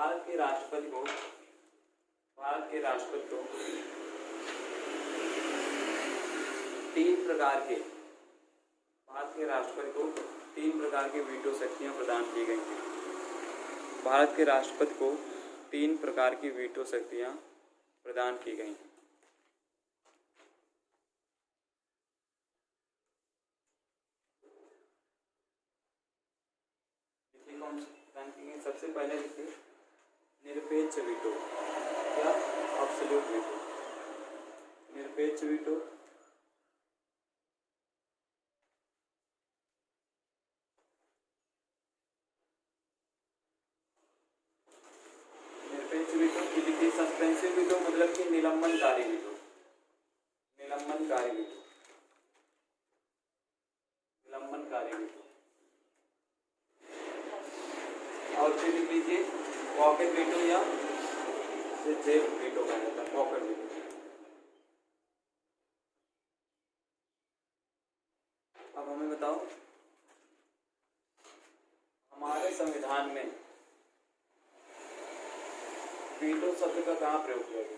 भारत के राष्ट्रपति को तीन प्रकार के वीटो शक्तियां प्रदान की गई हैं। भारत के राष्ट्रपति को 3 प्रकार की वीटो शक्तियां प्रदान की गई हैं। सबसे पहले लिखिए निरपेक्ष वीटो या एब्सोल्यूट वीटो। निरपेक्ष वीटो, सस्पेंसिव वीटो मतलब कि निलंबनकारी वीटो। और फिर लिख लीजिए पॉकेट वीटो या जेब वीटो कहा जाता है, पॉकेट वीटो। अब हमें बताओ हमारे संविधान में वीटो शब्द का कहाँ प्रयोग किया गया?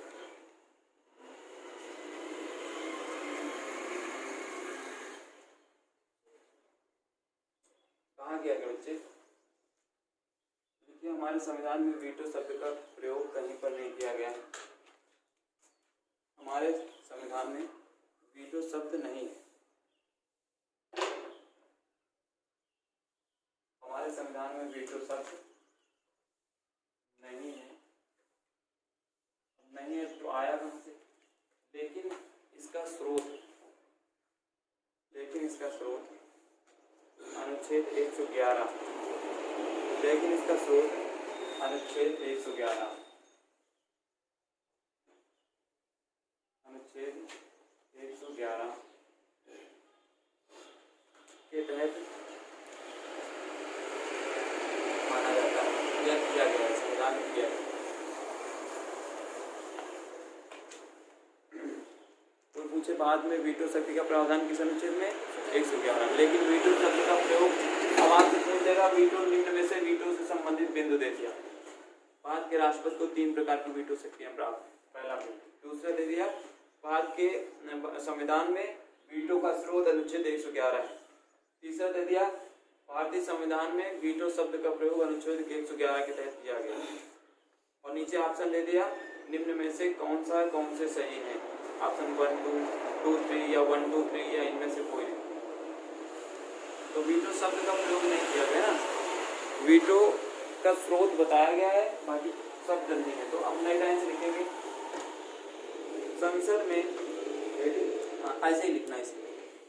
कहाँ किया गया बच्चे? देखिए हमारे संविधान में वीटो शब्द का प्रयोग कहीं पर नहीं किया गया। हमारे संविधान में वीटो शब्द नहीं है। हमारे संविधान में वीटो शब्द नहीं है तो आया कहाँ से? लेकिन इसका स्रोत अनुच्छेद 111 के तहत माना जाता है, यह किया गया है, संविधान में किया गया। तो पूछे बाद में वीटो शक्ति का प्रावधान किस अनुच्छेद में? 111। लेकिन वीटो शब्द का प्रयोग आवाज से पूछ देगा वीटो निम्न में से वीटो से संबंधित बिंदु दे दिया। भारत के राष्ट्रपति को 3 प्रकार की वीटो शक्तियां प्राप्त, पहला बिंदु। दूसरा दे दिया भारत के संविधान में वीटो का स्रोत अनुच्छेद 111 है। तीसरा दे दिया भारतीय संविधान में वीटो शब्द का प्रयोग अनुच्छेद 111 के तहत किया गया। और नीचे ऑप्शन दे दिया निम्न में से कौन से सही है? ऑप्शन 1 2 3 या 1 2 3 या इनमें से कोई नहीं। तो वीटो शब्द का प्रयोग नहीं किया गया, वीटो का स्रोत बताया गया है, बाकी शब्द नहीं है। तो अब नई लाइन से लिखेंगे संसद में, ऐसे ही लिखना है इसे,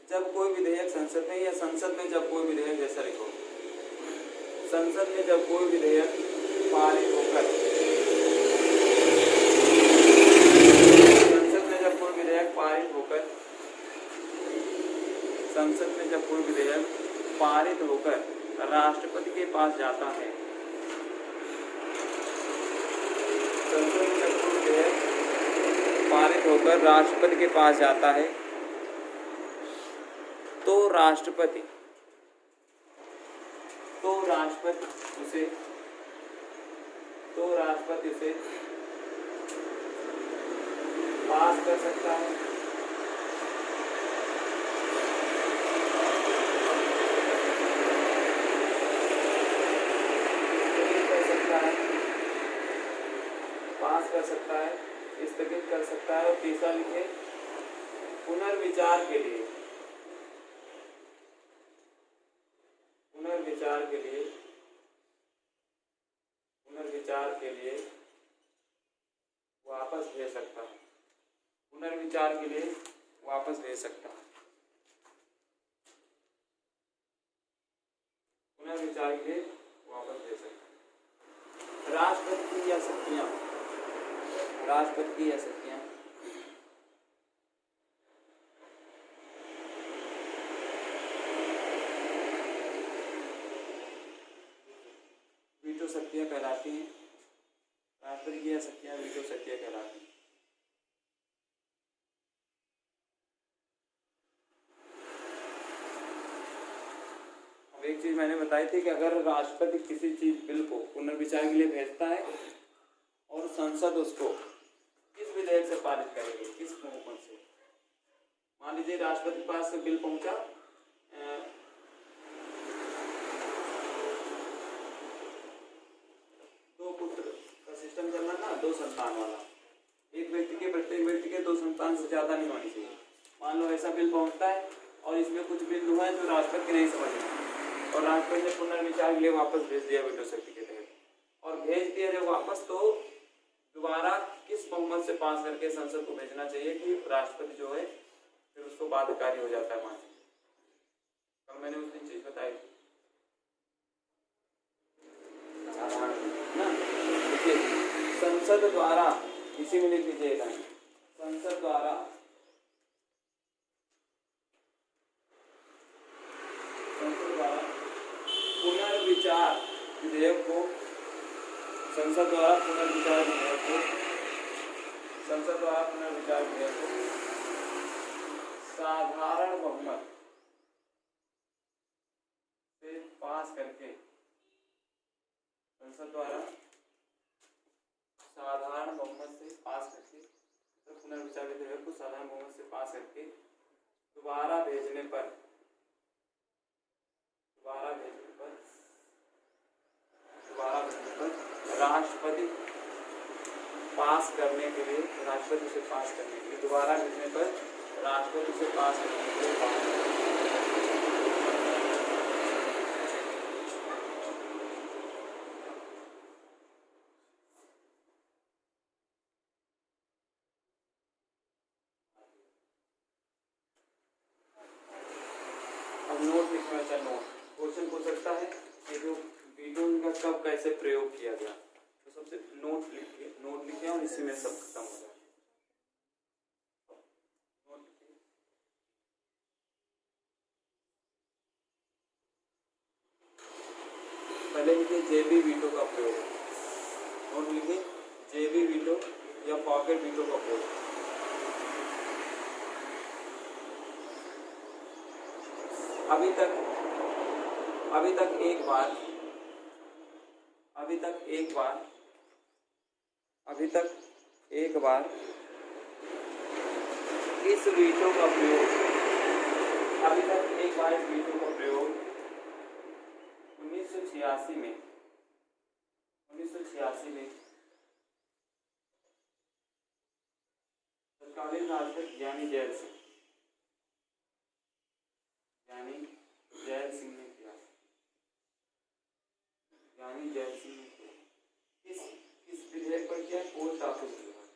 जब कोई विधेयक संसद में या संसद में जब कोई विधेयक, जैसा लिखो संसद में जब कोई विधेयक पारित होकर राष्ट्रपति के पास जाता है, संसद में जब कोई विधेयक पारित होकर राष्ट्रपति के पास जाता है तो राष्ट्रपति उसे पास कर सकता है, स्थगित कर सकता है। और तीसरा लिखे पुनर्विचार के लिए वापस भेज सकता है। राष्ट्रपति की यह शक्तियां वीटो शक्तियां कहलाती हैं। राष्ट्रपति की यह शक्तियां वीटो शक्तियां कहलाती हैं। अब एक चीज मैंने बताई थी कि अगर राष्ट्रपति किसी चीज बिल को पुनर्विचार पुनर्विचार के लिए भेजता है और संसद उसको किस विधेयक से पारित करेगी, किस बहुमत से। मान लीजिए राष्ट्रपति के पास बिल पहुंचा, दो पुत्र का सिस्टम चलना ना, 2 संतान वाला, एक व्यक्ति के प्रत्येक व्यक्ति के 2 संतान से ज्यादा नहीं होनी चाहिए। मान लो ऐसा बिल पहुंचता है और इसमें कुछ बिंदु है जो राष्ट्रपति नहीं समझ में और राष्ट्रपति ने पुनर्विचार के लिए वापस भेज दिया वीटो शक्ति के तहत, और भेज दिया जब वापस, तो दोबारा किस बहुमत से पास करके संसद को भेजना चाहिए कि राष्ट्रपति जो है फिर उसको बाध्यकारी हो जाता है मान लीजिए। कल मैंने उस दिन चीज बताई ना, देखिए संसद द्वारा, इसी में लिख लीजिएगा, संसद द्वारा पुनर्विचार विधेयक को, संसद द्वारा पुनर्विचार विधेयक को, संसद द्वारा पुनर्विचार विधेयक को साधारण बहुमत से पास करके, संसद द्वारा साधारण बहुमत से पास करके, तो पुनर्विचार विधेयक को साधारण बहुमत से पास करके दोबारा भेजने पर राष्ट्रपति पास करने के लिए, राष्ट्रपति से पास करने के लिए, दोबारा भेजने पर राष्ट्रपति से पास करने के लिए नोट लिखना चाहिए। नोट क्वेश्चन पूछ सकता है कि जो वीटो का कब कैसे प्रयोग किया गया, तो सबसे नोट लिखे और इसी में सब खत्म हो जाए। पहले लिखे जेबी वीटो का प्रयोग, नोट लिखे जेबी वीटो या पॉकेट वीटो का प्रयोग। अभी तक एक बार इस वीटो का प्रयोग, अभी तक एक बार इस वीटो का प्रयोग 1986 में तत्कालीन राष्ट्रपति ज्ञानी जैल सिंह ने किया। किस विधेयक पर किया? पोस्ट ऑफिस विभाग।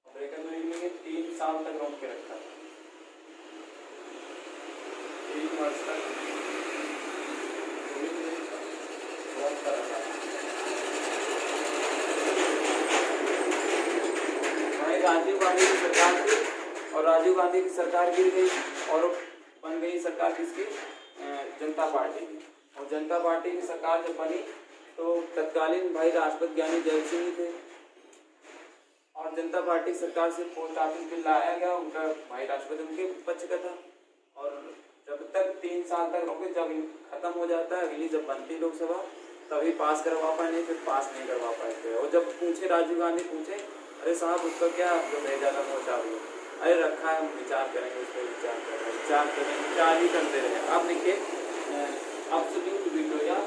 ब्रेकर में लिखेंगे 3 साल तक रोक के रखा, 3 वर्ष तक रोक कर रखा। राजीव गांधी की सरकार थी और राजीव गांधी की सरकार गिर गई और बन गई सरकार किसकी? जनता पार्टी की। और जनता पार्टी की सरकार जब बनी तो तत्कालीन भाई राष्ट्रपति ज्ञानी जैल सिंह ही थे और जनता पार्टी सरकार से पोस्ट ऑफिस बिल लाया गया, उनका भाई राष्ट्रपति उनके पक्ष का था। और जब तक 3 साल तक रोके, जब खत्म हो जाता है, अगली जब बनती लोकसभा तभी पास करवा पाए, नहीं फिर पास नहीं करवा पाए थे। और जब पूछे राजीव गांधी पूछे, अरे साहब उसका क्या जो भेजा था पहुँचा दिया, अरे रखा है, हम विचार करेंगे, उस पर विचार करेंगे, विचार ही करते रहे। अब देखिए एब्सोल्यूट वीटो या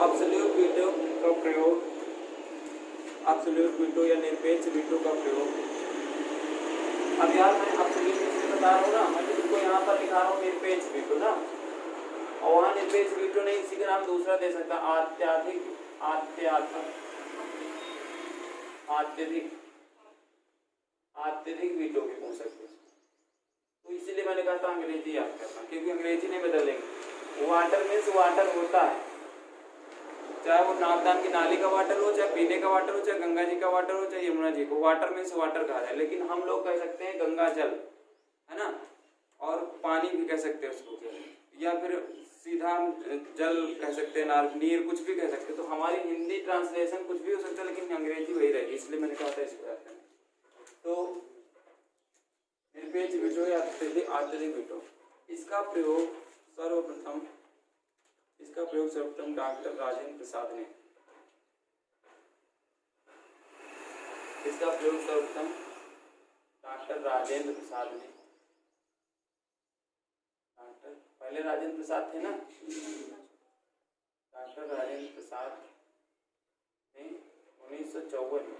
एब्सोल्यूट वीटो का प्रयोग, एब्सोल्यूट वीटो या निरपेक्ष वीटो का प्रयोग। अब यार मैं एब्सोल्यूट बता रहा हूँ ना, मैं तुमको यहाँ पर लिखा रहा हूँ निरपेक्ष वीटो ना, और वहाँ निरपेक्ष वीटो नहीं, इसी का नाम दूसरा दे सकता, अत्यधिक वीटो भी पूछ सकते। तो इसीलिए मैंने कहा था अंग्रेजी याद करना, क्योंकि अंग्रेजी नहीं बदलेंगे। वाटर मीन्स वाटर होता है, चाहे वो नागदान की नाली का वाटर हो, चाहे पीने का वाटर हो, चाहे गंगा जी का वाटर हो, चाहे यमुना जी को, वाटर मीन्स वाटर कहा जाए। लेकिन हम लोग कह सकते हैं गंगा जल, है ना, और पानी भी कह सकते हैं उसको, या फिर सीधा हम जल कह सकते हैं, नीर, कुछ भी कह सकते हैं। तो हमारी हिंदी ट्रांसलेशन कुछ भी हो सकता है, लेकिन अंग्रेजी वही रहेगी, इसलिए मैंने कहा था इसको याद करना। तो निरपेक्ष वीटो या अत्यधिक वीटो, इसका प्रयोग सर्वप्रथम डॉक्टर राजेंद्र प्रसाद ने, डॉक्टर राजेंद्र प्रसाद ने, पहले राजेंद्र प्रसाद थे ना, डॉक्टर राजेंद्र प्रसाद ने 1954 में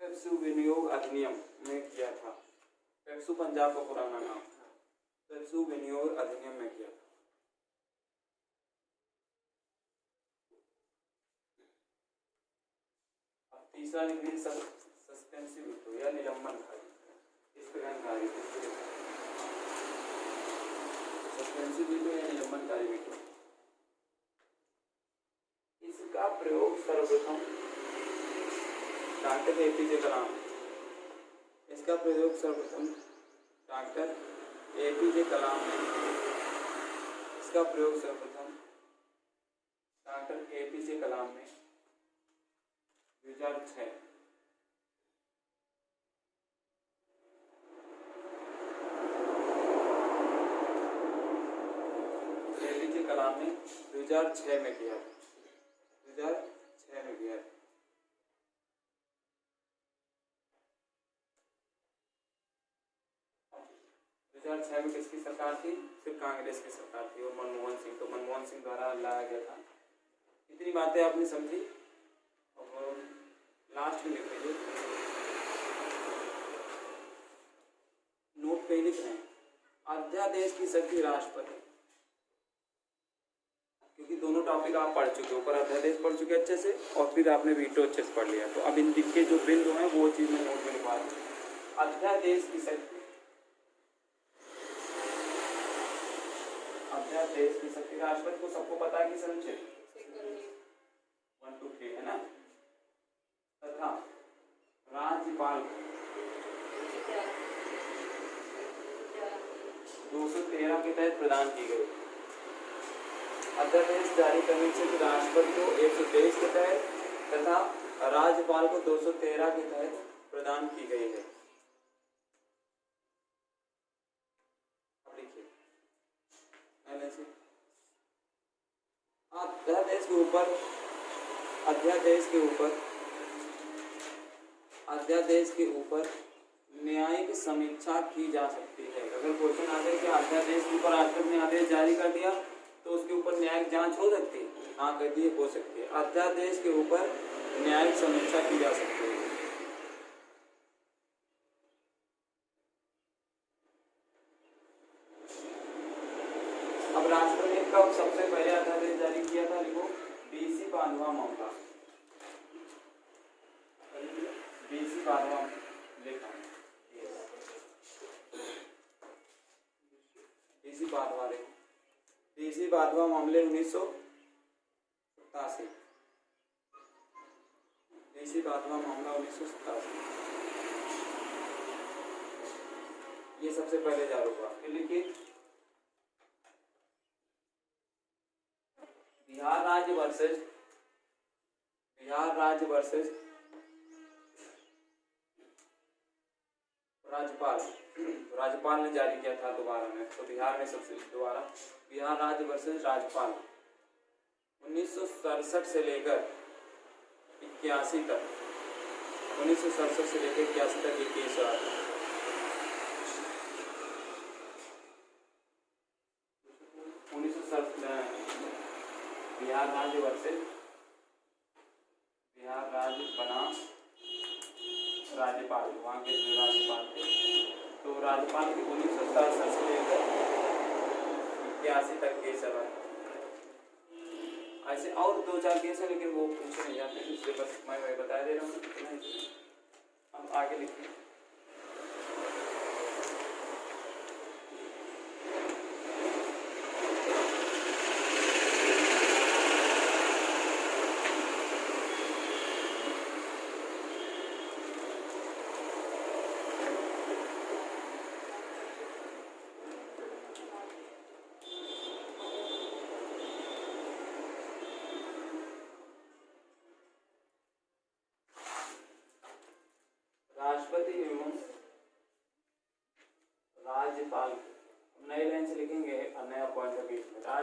पेप्सू विनियोग अधिनियम में किया था। पेप्सू पंजाब का पुराना नाम, पेप्सू विनियोग अधिनियम में किया था। अब तीसरा निकली सस्पेंसिव वीटो या निलंबनकारी, स्थगनकारी। सस्पेंसिव वीटो या निलंबनकारी वीटो, इसका प्रयोग सर्वप्रथम डॉक्टर एपीजे कलाम, इसका प्रयोग सर्वप्रथम डॉक्टर एपीजे कलाम ने, इसका प्रयोग सर्वप्रथम डॉक्टर एपीजे कलाम ने 2006 एपीजे कलाम ने 2006 में किया, 2006 में किया। 2006 में किसकी सरकार थी? फिर कांग्रेस की सरकार थी और मनमोहन सिंह, तो मनमोहन सिंह द्वारा लाया गया था। इतनी बातें आपने समझी। और लास्ट में लिख लीजिए, नोट पे लिख रहे हैं अध्यादेश की शक्ति राष्ट्रपति, क्योंकि दोनों टॉपिक आप पढ़ चुके हो, ऊपर अध्यादेश पढ़ चुके अच्छे से और फिर आपने वीटो अच्छे से पढ़ लिया। तो अब इन के जो बिंदु हैं वो चीज में नोट में लिखवा दें। अध्यादेश की शक्ति, अध्यादेश की शक्ति राष्ट्रपति को सबको पता है कि संक्षिप्त 1 2 3 है ना, तथा राज्यपाल 213 के तहत प्रदान की गई। अध्यादेश जारी करने से राष्ट्रपति को 123 के तहत तथा राज्यपाल को 213 के तहत प्रदान की गई है। अब लिखिए अध्यादेश के ऊपर न्यायिक समीक्षा की जा सकती है। अगर क्वेश्चन आ जाए कि अध्यादेश के ऊपर राष्ट्रपति ने आदेश जारी कर दिया तो उसके ऊपर न्यायिक जांच हो सकती है? हाँ, कर दी हो सकती है। अध्यादेश के ऊपर न्यायिक समीक्षा की जा सकती है। अब राष्ट्रपति ने कब सबसे पहले अध्यादेश जारी किया था? लिखो, बीसी बांधवा मामला, बीसी बांधवा लिखा, बीसी बांधवा लिखो, बीसी बांधवा मामले 1987, बीसी बांधवा मामला 1987, ये सबसे पहले जारी हुआ। फिर लिखिए, बिहार राज्य वर्सेस राज्यपाल ने जारी किया था दोबारा में, तो बिहार में सबसे दोबारा बिहार राज्य वर्सेस राज्यपाल 1967 से लेकर 81 तक, 1967 से लेकर 81 तक ये केस रहा। बिहार राज्य वर्सेस बिहार राज्य बनाम राज्यपाल, वहाँ के जो राज्यपाल थे, तो राज्यपाल की 1967 से लेकर 81 तक केस है। ऐसे और 2-4 केस है, लेकिन वो पूछे नहीं जाते, इसलिए बस मैं बता दे रहा हूँ। अब आगे लिखिए,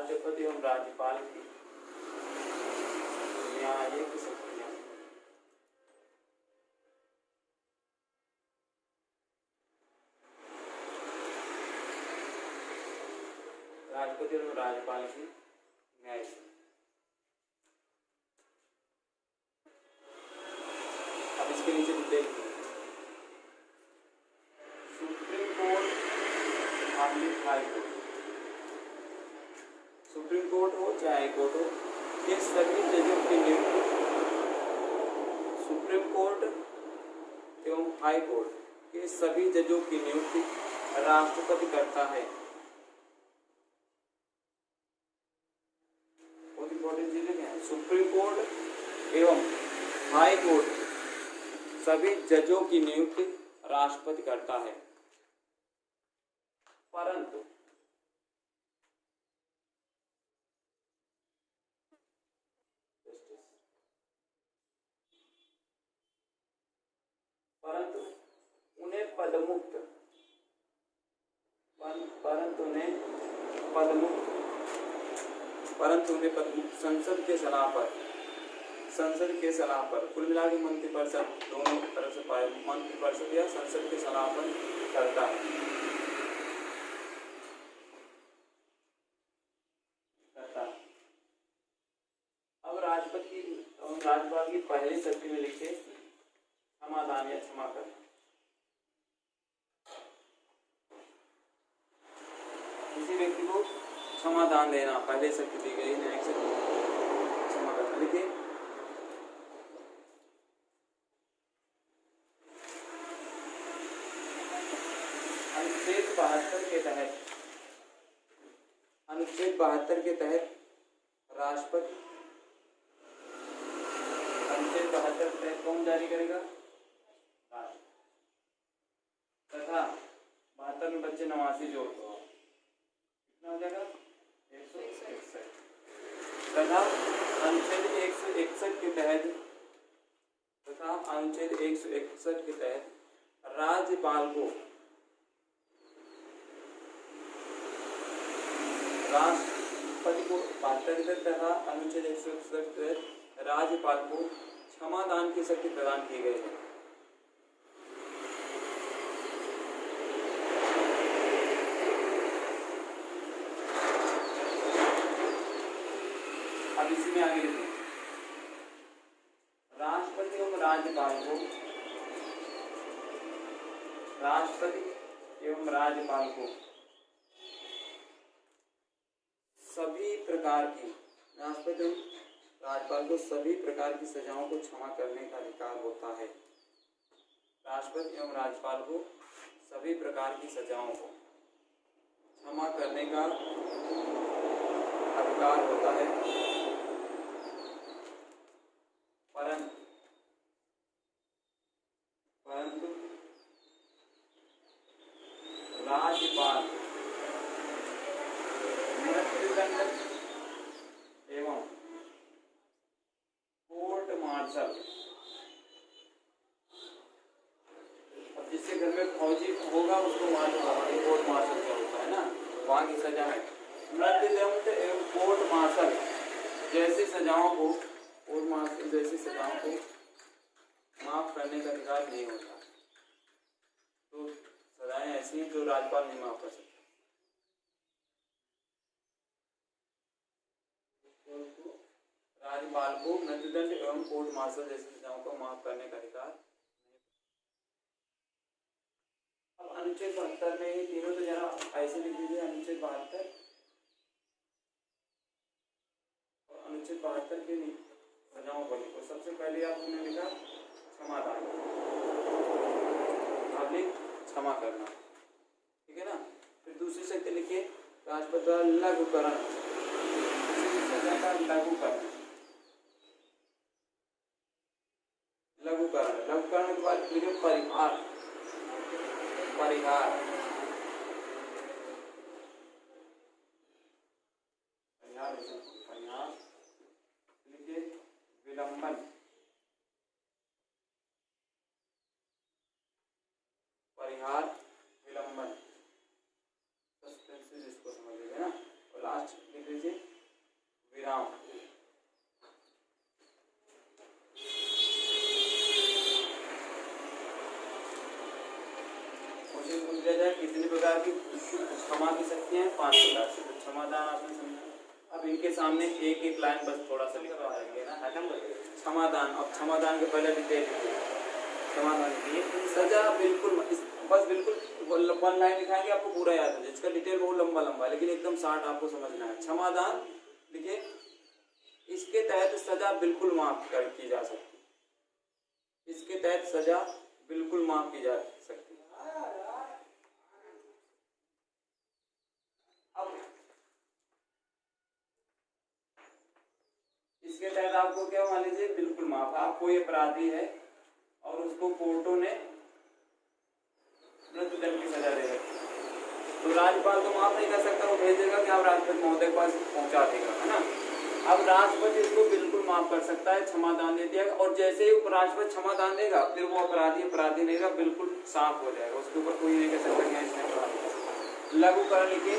राष्ट्रपति एवं राज्यपाल की न्यायिक शक्तियां। राष्ट्रपति एवं राज्यपाल की न्यायिक। अब इसके नीचे देखिए, supreme court, high court, supreme court हो चाहे हाई कोर्ट हो, ये सभी जजों की नियुक्ति सुप्रीम कोर्ट एवं हाई कोर्ट के सभी जजों की नियुक्ति राष्ट्रपति करता है। बहुत इंपॉर्टेंट चीजें क्या है, सुप्रीम कोर्ट एवं हाई कोर्ट सभी जजों की नियुक्ति राष्ट्रपति करता है, परंतु उन्हें पदमुक्त संसद के सलाह पर कुल मिला के मंत्रिपरिषद, दोनों तरफ से मंत्रिपरिषद या संसद के सलाह पर करता है। अब राज्यपाल की पहली शक्ति में लिखे क्षमादान या क्षमा करना। किसी व्यक्ति को क्षमादान देना पहले शक्ति दी गई, न्यायिक शक्ति क्षमा करना। लिखिए, अनुच्छेद 72 के तहत राष्ट्रपति, अनुच्छेद 72 के तहत कौन जारी करेगा? तथा 72 में बच्चे 89 जोड़ दो, कितना हो जाएगा? 161। तथा अनुच्छेद 161 के तहत राज्यपाल को राष्ट्रपति को 72 तथा अनुच्छेद 161 के तहत राज्यपाल को क्षमादान की शक्ति प्रदान की गई है। अब इसी में आगे लिखिए, राष्ट्रपति एवं राज्यपाल को सभी प्रकार की सजाओं को क्षमा करने का अधिकार होता है। राष्ट्रपति एवं राज्यपाल को सभी प्रकार की सजाओं को क्षमा करने का अधिकार होता है, परंतु राज्यपाल मृत्युदंड एवं कोर्ट मार्शल, अब जिसके घर में फौजी होगा उसको वहाँ कोर्ट मार्शल क्या होता है ना, वहाँ की सजा है। मृत्युदंड एवं कोर्ट मार्शल जैसी सजाओं को माफ करने का अधिकार नहीं होता। तो सजाएं ऐसी हैं जो राज्यपाल नहीं माफ कर सकता। राज्यपाल को मृत्युदंड एवं कोर्ट मार्शल जैसी सजाओं को माफ करने का अधिकार नहीं। अब अनुच्छेद 72 में ये तीनों तो जरा ऐसे लिख दीजिए, अनुच्छेद 72 और अनुच्छेद 72 के सजाओं को लिखो। सबसे पहले आपने लिखा क्षमादान, आप लिख क्षमा करना, ठीक है ना। फिर दूसरी शक्ति लिखिए राष्ट्रपति द्वारा लघुकरण, सजा का लघुकरण के बाद लिखिए परिहार। लिखिए विलंबन, विलंबन, सस्पेंस जिसको समझ लीजिए ना। और लास्ट लिख लीजिए क्षमा की शक्तियाँ हैं 5 प्रकार से। तो क्षमादान आपने समझा। अब इनके सामने एक एक लाइन बस थोड़ा सा लिखवा देंगे ना, क्षमादान। अब क्षमादान के पहले डिटेल क्षमादान की सजा बिल्कुल बस बिल्कुल 1 लाइन लिखाएंगे, आपको पूरा याद है। इसका डिटेल बहुत लंबा लंबा है, लेकिन एकदम शॉर्ट आपको समझना है। क्षमादान लिखिए, इसके तहत सजा बिल्कुल माफ की जा सकती है। इसके तहत सजा बिल्कुल माफ की जा सकती है। अब इसके तहत आपको क्या मान लीजिए बिल्कुल माफ, आप कोई अपराधी है और उसको कोर्टों ने मृत्युदंड की सजा दे रखी, तो राज्यपाल तो माफ नहीं कर सकता, वो भेजेगा कि आप राष्ट्रपति महोदय के पास पहुंचा देगा, है ना। अब राष्ट्रपति इसको बिल्कुल माफ कर सकता है, क्षमादान दे दिया, और जैसे ही उपराष्ट्रपति क्षमादान देगा फिर वो अपराधी नहीं का बिल्कुल साफ हो जाएगा, उसके ऊपर कोई नहीं कह सकता कि इसने अपराध। लघुकरण लिखे,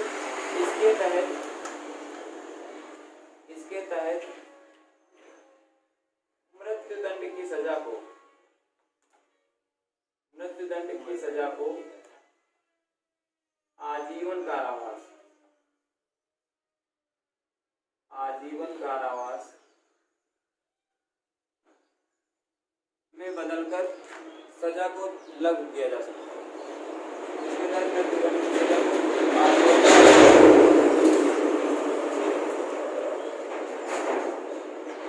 इसके तहत मृत्युदंड की सजा को आजीवन कारावास में बदलकर सजा को लघु किया जा सकता है। इसके तहत मृत्युदंड की सजा को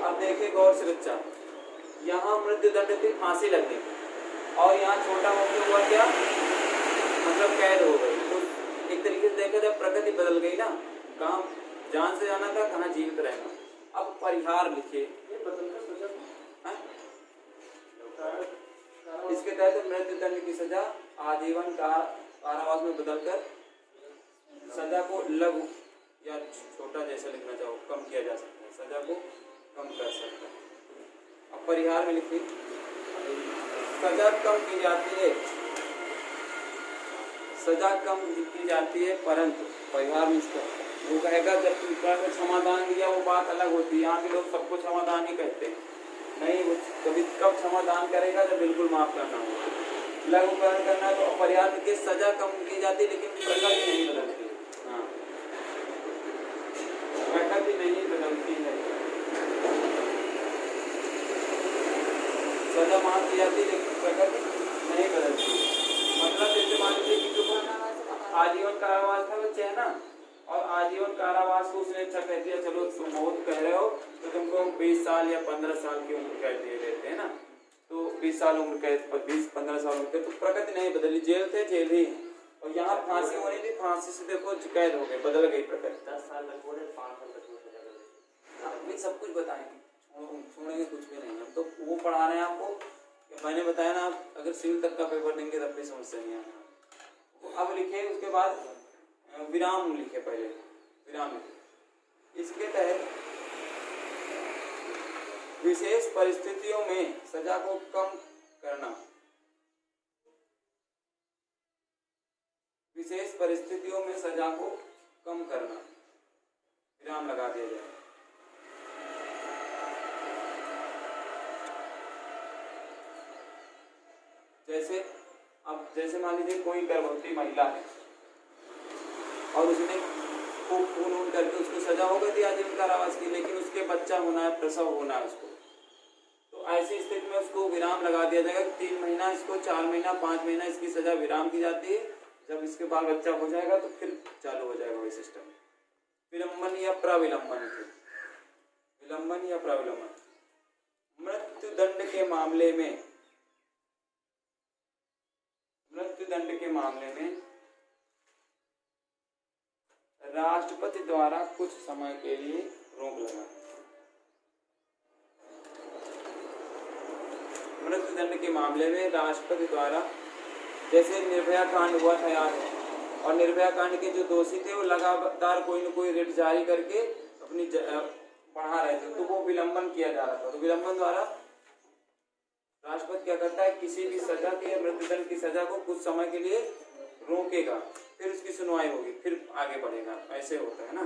अब देखिए गौर से बच्चा, यहाँ मृत्युदंड की फांसी लग गई और यहाँ छोटा होकर हुआ क्या, मतलब कैद हो गई। तो एक तरीके से देखा जाए प्रकृति बदल गई ना, कहाँ जान से जाना था, कहाँ जीवित रहना। अब परिहार लिखिए, इसके तहत मृत्युदंड की सजा आजीवन कारावास में बदलकर सजा को लघु या छोटा जैसा लिखना चाहो कम किया जा सकता है, सजा को कम कर सकता है। अब परिहार में लिखिए, सजा कम की जाती है परंतु परिहार में इसका वो कहेगा जब क्षमादान दिया वो बात अलग होती है। यहाँ के लोग सबको क्षमादान ही कहते हैं, नहीं वो कभी कब क्षमादान करेगा जब बिल्कुल माफ करना हो। लघुकरण करना तो परिहार में सजा कम की जाती है लेकिन प्रकृति नहीं बदलती। हाँ, प्रकृति नहीं बदलती है, सजा माफ की जाती है लेकिन प्रकृति नहीं बदलती। मतलब जैसे मान लीजिए कि आजीवन कारावास था बच्चे, है ना, और आजीवन कारावास को उसने अच्छा कह दिया, चलो तुम बहुत कह रहे हो तो तुमको 20 साल या 15 साल की उम्र कैद दे देते हैं ना, तो 20 साल उम्र कैद, 20-15 साल उम्र कैद, तो प्रकृति नहीं बदली, जेल थे जेल ही। और यहाँ फांसी होनी थी, फांसी से देखो कैद हो गए, बदल गई प्रकृति। 10 साल तक बोले 5 साल तक अभी सब कुछ बताएंगे, छोड़ेंगे कुछ भी नहीं। हम तो वो पढ़ा रहे हैं आपको, मैंने बताया ना, आप अगर सिविल तक का पेपर देंगे तब भी समस्या नहीं आना। तो अब लिखे, उसके बाद विराम लिखे, पहले विराम लिखे। इसके तहत विशेष परिस्थितियों में सजा को कम करना, विशेष परिस्थितियों में सजा को कम करना, विराम लगा दिया जाए। जैसे अब जैसे मान लीजिए कोई गर्भवती महिला है और उसने खूब खून करके उसको सजा हो गई थी आजीवन कारावास की, लेकिन उसके बच्चा होना है, प्रसव होना है उसको, तो ऐसी स्थिति में उसको विराम लगा दिया जाएगा कि 3 महीना इसको, 4 महीना, 5 महीना इसकी सजा विराम की जाती है। जब इसके बाल बच्चा हो जाएगा तो फिर चालू हो जाएगा वही सिस्टम। विलंबन या प्रविलंबन, विलंबन या प्रविलंबन, मृत्युदंड के मामले में राष्ट्रपति द्वारा कुछ समय के लिए रोक लगा। मृत्युदंड के मामले में राष्ट्रपति द्वारा, जैसे निर्भया कांड हुआ था याद है, और निर्भया कांड के जो दोषी थे वो लगातार कोई न कोई रिट जारी करके अपनी बढ़ा रहे थे, तो वो विलंबन किया जा रहा था। तो विलंबन द्वारा राष्ट्रपति क्या करता है, किसी भी सजा की या मृत्युदंड की सजा को कुछ समय के लिए रोकेगा, फिर उसकी सुनवाई होगी, फिर आगे बढ़ेगा, ऐसे होता है ना।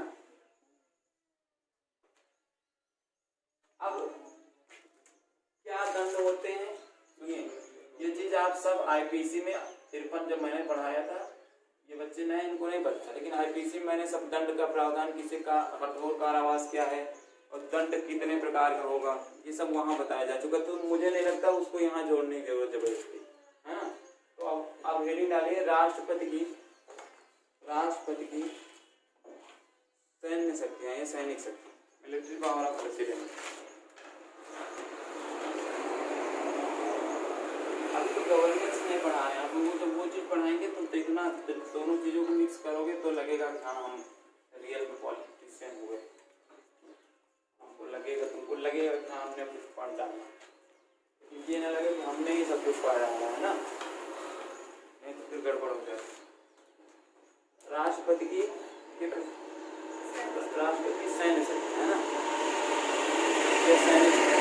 अब क्या दंड होते हैं, सुनिए, ये चीज आप सब आईपीसी में 53 जब मैंने पढ़ाया था ये बच्चे नए, इनको नहीं पता, लेकिन आईपीसी में मैंने सब दंड का प्रावधान, किसी का कठोर कारावास क्या है और दंड कितने प्रकार का होगा, ये सब वहाँ बताया जा चुका। तो मुझे नहीं लगता उसको यहाँ जोड़ने की जरूरत जबरदस्ती है ना। तो अब हेडिंग डालिए राष्ट्रपति की सैन्य शक्तियाँ या सैनिक शक्ति, मिलिट्री पावर ऑफ प्रेसिडेंट। अब तो गवर्नेंस नहीं पढ़ा है आप लोगों, जब वो चीज़ पढ़ाएंगे तो देखना, दोनों चीज़ों को मिक्स करोगे तो लगेगा कि हाँ हम रियल में पॉलिटिशियन हुए, हमको लगेगा, तुमको लगेगा कि हाँ हमने कुछ पढ़ डाला, ये ना लगे कि हमने ही सब कुछ पढ़ा है ना, नहीं तो फिर गड़बड़ हो जाए। राष्ट्रपति की सैन्य शक्ति है ना, ये सैन्य शक्ति,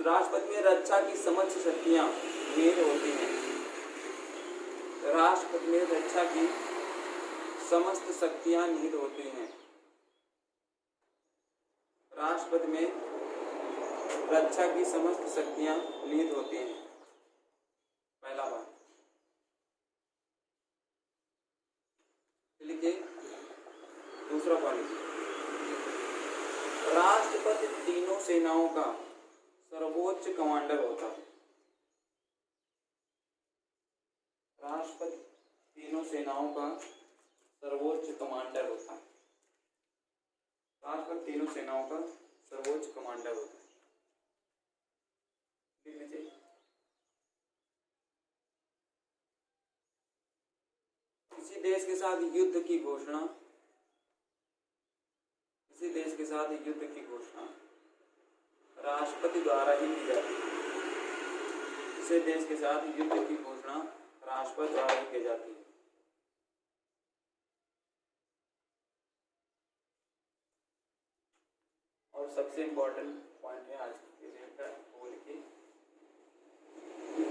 राष्ट्रपति में रक्षा की समस्त शक्तियां निहित होती हैं। राष्ट्रपति में रक्षा की समस्त शक्तियां निहित होती हैं। राष्ट्रपति में रक्षा की समस्त शक्तियां निहित होती हैं। पहला बात लिखिए। दूसरा पॉइंट, राष्ट्रपति तीनों सेनाओं का सर्वोच्च कमांडर होता है। राष्ट्रपति तीनों सेनाओं का सर्वोच्च कमांडर होता है। राष्ट्रपति तीनों सेनाओं का सर्वोच्च कमांडर होता है। लिख लीजिए। किसी देश के साथ युद्ध की घोषणा, किसी देश के साथ युद्ध की घोषणा राष्ट्रपति द्वारा ही की जाती है। किसी देश के साथ युद्ध की घोषणा राष्ट्रपति द्वारा ही की जाती है। और सबसे इम्पोर्टेंट पॉइंट है आज के दिन का, वो लिखिए।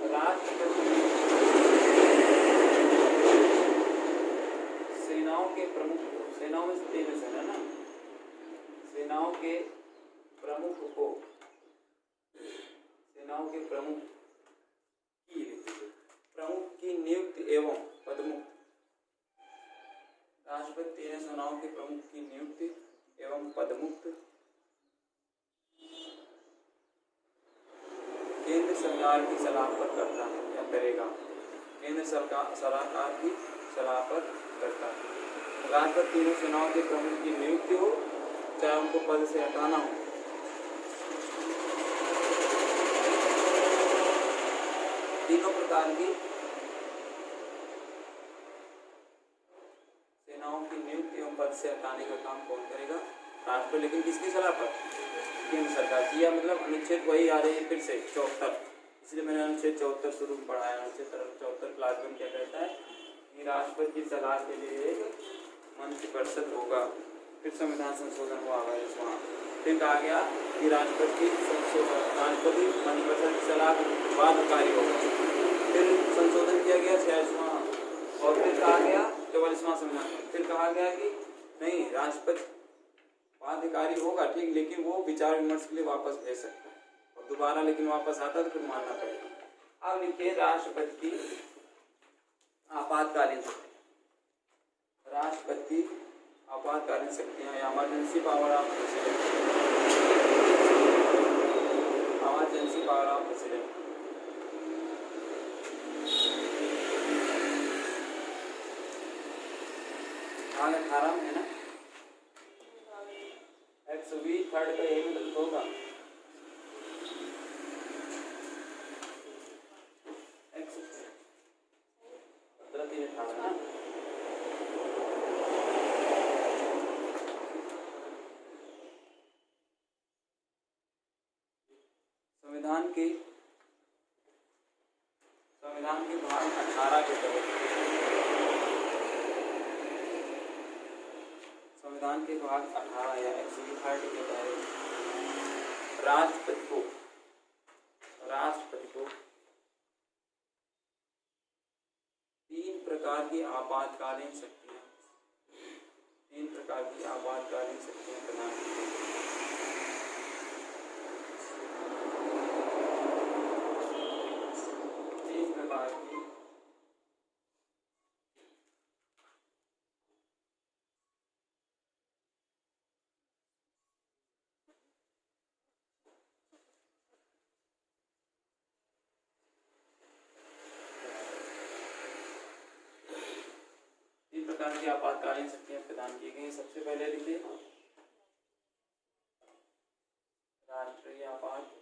राष्ट्रपति सेनाओं के प्रमुख, सेनाओं में तीन सेना ना, सेनाओं के प्रमुख को, सेनाओं के प्रमुख की नियुक्ति एवं पदमुक्त, राष्ट्रपति तीनों सेनाओं के प्रमुख की नियुक्ति एवं पदमुक्त केंद्र सरकार की सलाह पर करता है या करेगा। केंद्र सरकार सलाहकार की सलाह पर करता है। राष्ट्रपति तीनों सेनाओं के प्रमुख की नियुक्ति हो, चाहे उनको पद से हटाना हो, तीनों प्रकार की सेनाओं की नियुक्ति एवं पद से हटाने का काम कौन करेगा? राष्ट्रपति। लेकिन किसकी सलाह पर? केंद्र सरकार की। या मतलब अनुच्छेद वही आ रही है फिर से 74, इसलिए मैंने अनुच्छेद 74 शुरू में पढ़ाया। अनुच्छेद 74 क्लास में क्या कहता है कि राष्ट्रपति की सलाह के लिए एक मंत्रिपरिषद होगा। फिर संविधान संशोधन हुआ है वहाँ, फिर कहा गया कि राष्ट्रपति मंत्रिपरिषद की सलाह बाद कार्य होगा। फिर संशोधन किया गया 46वां, और फिर कहा गया 44वां संविधान में, फिर कहा गया कि नहीं, राष्ट्रपति बाध्यकारी होगा ठीक, लेकिन वो विचार विमर्श के लिए वापस भेज सकता है, और दोबारा लेकिन वापस आता तो फिर मानना पड़ेगा। अब लिखिए राष्ट्रपति की आपातकालीन शक्ति। राष्ट्रपति आपातकालीन शक्तियां या emergency power of president. Emergency power of president. भाग 18 में है ना, 120 थर्ड का यही मतलब होगा। संविधान के भाग 18 के तहत, संविधान के भाग 18 या 120 के तहत राष्ट्रपति को 3 प्रकार की आपातकालीन शक्तियां, 3 प्रकार की आपातकालीन शक्तियां प्रदान की। की आपातकालीन शक्तियां प्रदान की गई। सबसे पहले लिखिए राष्ट्रीय आपात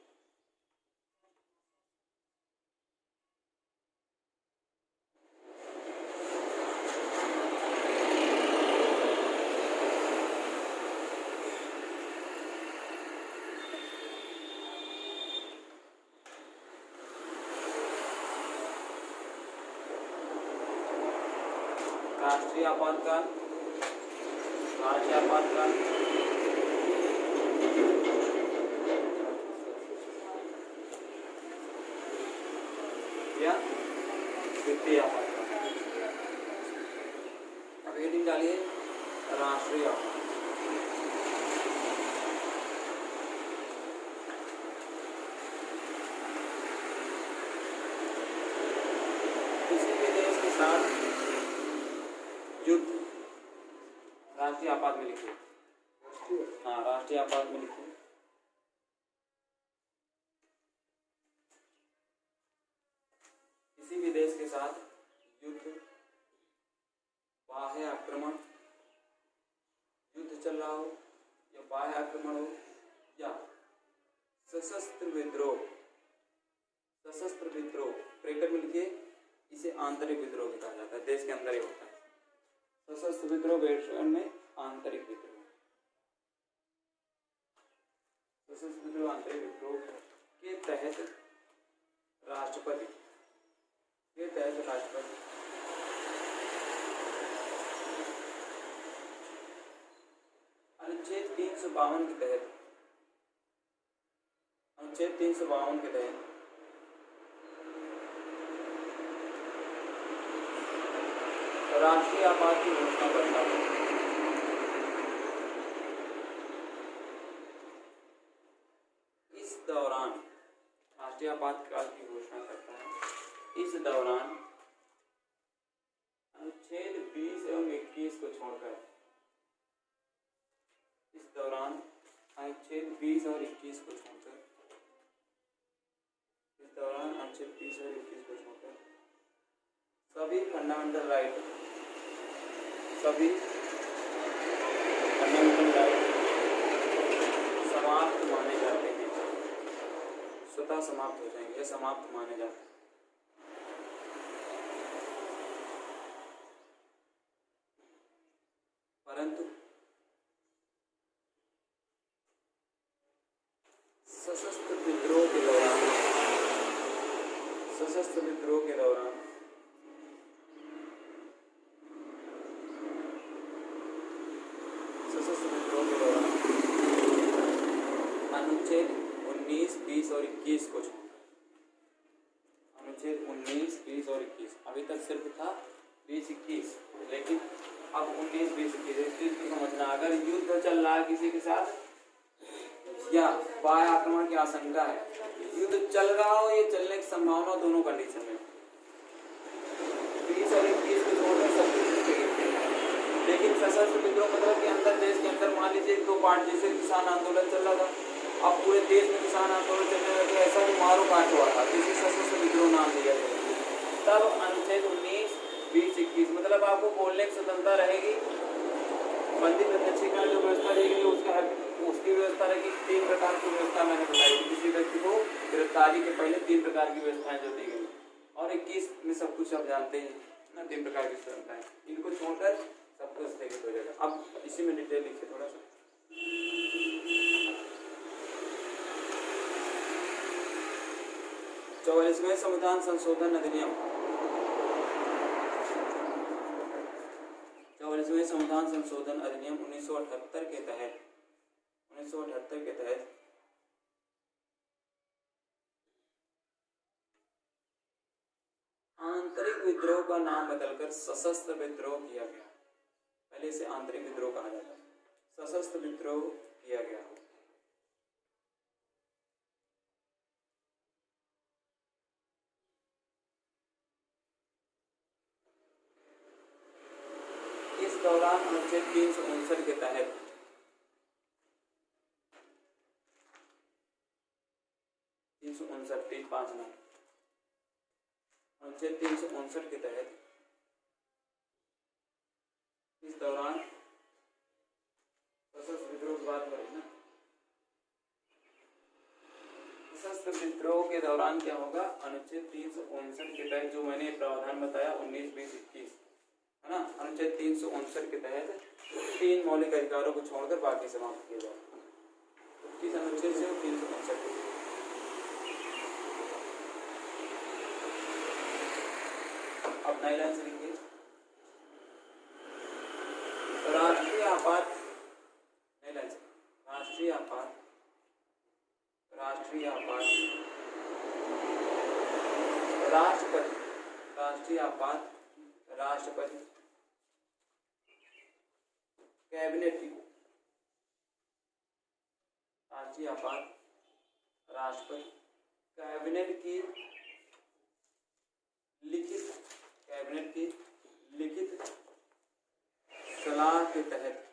राष्ट्रीय आपातकाल, राज्य आपातकाल, या वित्तीय आपातकाल। अब हेडिंग डालिए राष्ट्रीय आपात। किसी भी देश के साथ युद्ध, राष्ट्रीय आपात में लिखिए। हाँ, राष्ट्रीय आपात में लिखिए। किसी भी देश के साथ युद्ध, बाह्य आक्रमण, युद्ध चल रहा हो या बाह्य आक्रमण हो या सशस्त्र विद्रोह, सशस्त्र विद्रोह ब्रैकेट में लिखिए, इसे आंतरिक विद्रोह भी कहा जाता है, देश के अंदर ही होता है। सशस्त्र विद्रोह ब्रैकेट में आंतरिक विद्रोह, सशस्त्र विद्रोह आंतरिक विद्रोह के तहत राष्ट्रपति अनुच्छेद 352 के तहत, अनुच्छेद 352 के तहत राष्ट्रीय आपात की घोषणा करता है। इस दौरान राष्ट्रीय आपातकाल की घोषणा करता है। इस दौरान अनुच्छेद 20 एवं 21 को छोड़कर, इस दौरान अनुच्छेद 20 और 21 को छोड़कर, इस दौरान अनुच्छेद 20 और 21 को छोड़कर सभी फंडामेंटल राइट, सभी फंडामेंटल राइट समाप्त माने जाते हैं, स्वतः समाप्त हो जाएंगे, समाप्त माने जाते हैं। परंतु सशस्त्र विद्रोह के दौरान, सशस्त्र विद्रोह के दौरान अनुच्छेद 19, 20 और 21 को छोड़, अनुच्छेद 19, 20 और 21, अभी तक सिर्फ था 20, 21, लेकिन अब 19, 20, 21 इस चीज को समझना। अगर युद्ध चल रहा है किसी के साथ या बाह्य आक्रमण की आशंका है, युद्ध चल रहा हो ये चलने की संभावना दोनों कंडीशन में, 20 और 21 को छोड़कर सब कुछ, लेकिन सशस्त्र विद्रोह मतलब कि अंदर देश के अंदर मान लीजिए दो पार्टी, जैसे किसान आंदोलन चल रहा था, अब पूरे देश में किसान आंदोलन चलने लगे, ऐसा भी मारो काट हुआ था, किसी सशस्त्र विद्रोह नाम दिया गया। तब अनुच्छेद 19, 20, 21 मतलब आपको बोलने की स्वतंत्रता रहेगी, बंदी प्रत्यक्षीकरण जो व्यवस्था रहेगी उसकी व्यवस्था रहेगी। 3 प्रकार की व्यवस्था मैंने बताई, किसी व्यक्ति को गिरफ्तारी के पहले 3 प्रकार की व्यवस्थाएं जो दी गई, और 21 में सब कुछ आप जानते हैं ना, 3 प्रकार की स्वतंत्रताएं, इनको छोड़कर सब कुछ स्थगित हो जाएगा। अब इसी में डिटेल लिखिए थोड़ा सा। 44वें संविधान संशोधन अधिनियम, 44वें संविधान संशोधन अधिनियम 1978 के तहत, 1978 के तहत आंतरिक विद्रोह का नाम बदलकर सशस्त्र विद्रोह किया गया। पहले इसे आंतरिक विद्रोह कहा जाता है, सशस्त्र विद्रोह किया गया। इस दौरान अनुच्छेद 359 के तहत अनुच्छेद 359 के तहत इस दौरान सशस्त्र विद्रोह की बात हो रही ना, सशस्त्र विद्रोह के दौरान क्या होगा, अनुच्छेद 359 के तहत जो मैंने प्रावधान बताया 19, 20, 21 है ना, अनुच्छेद 359 के तहत 3 मौलिक अधिकारों को छोड़कर बाकी समाप्त किए जाए। किस अनुच्छेद से? 359। अब नई लाइन से लिखिए, राष्ट्रीय आपात, नई लाइन से, राष्ट्रीय आपात, राष्ट्रीय आपात, राष्ट्रपति, राष्ट्रीय आपात, राष्ट्रपति, कैबिनेट की, राष्ट्रीय आपात, राष्ट्रपति, कैबिनेट की लिखित, कैबिनेट की लिखित सलाह के तहत,